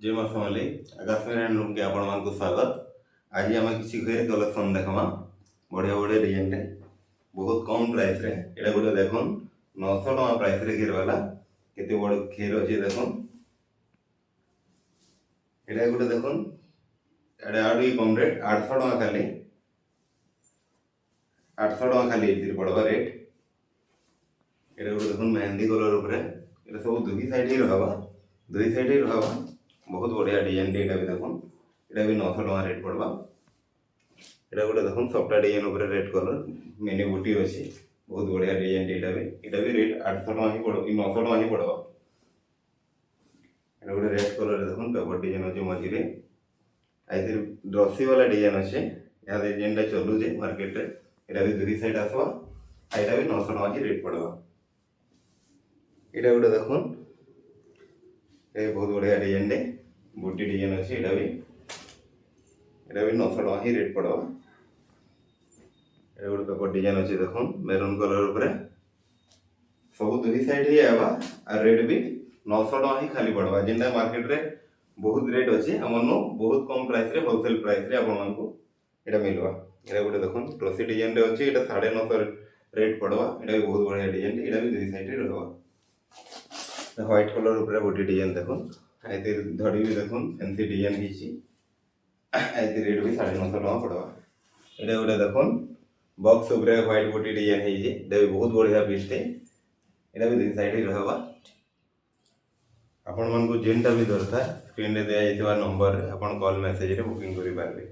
जय मां समली आकाशवाणी हैंडलूम के आपण मानक स्वागत। आज आम किसी घरे कलेक्शन देखा बढ़िया बढ़िया डिजाइन रे बहुत कम प्राइस रे एटा गोटे देखन 900 टका प्राइस रे घेर वाला केते बड़ घेर अछि देखन एटा गोटे देखन एटा आडू कम रेट 800 टका खाली 800 टका खाली इतिर पड़वा रेट एटा गोटे देखन मेहंदी कलर ऊपर एटा सब दुही साइड ही रहबा दुही साइड ही रहबा बहुत बढ़िया डिजाइन एटा भी देखन एटा भी 900 टका रेट पड़वा एटा गोटे देखन सबटा डिजाइन ऊपर रेड कलर मिनी बूटी अछि बहुत बढ़िया डिजाइन एटा भी रेट 800 टका ही पड़ो 900 टका ही पड़वा एटा गोटे रेड कलर देखन पेपर डिजाइन अछि मझी रे आइतिर रस्सी वाला डिजाइन अछि या डिजाइन टा चलु जे मार्केट रे एटा भी दुही साइड आसवा एटा भी 900 टका ही रेट पड़वा एटा गोटे देखन ए बहुत बढ़िया डिजाइन दे बूटी डिजाइन अछि एटा भी 900 टका ही रेट पड़वा एटा गोटे पेपर डिजाइन अछि देखन मेरून कलर ऊपर सब दुही साइड ही आवा आ रेट भी 900 टका ही खाली पड़वा जिंदा मार्केट रे बहुत रेट अछि हमनो बहुत कम प्राइस रे होलसेल प्राइस रे आपन मानको एटा मिलवा एटा गोटे देखन ट्रॉसी डिजाइन रे अछि एटा 950 रेट पड़वा एटा भी बहुत बढ़िया डिजाइन एटा भी दुही साइड रे रहवा व्हाइट कलर ऊपर बॉडी डिजाइन देखन आइतिर धड़ी भी देखन फैंसी डिजाइन हिची आइतिर रेट भी 950 टका पड़वा एटा गोटे देखन बॉक्स ऊपर व्हाइट बॉडी डिजाइन हिची एटा भी बहुत बढ़िया पीस टे एटा भी दुई साइड ही रहबा आपण मन को जेनटा भी दरकार स्क्रीन रे दिया जाइतबा नंबर रे आपण कॉल मैसेज रे बुकिंग करि पारबे।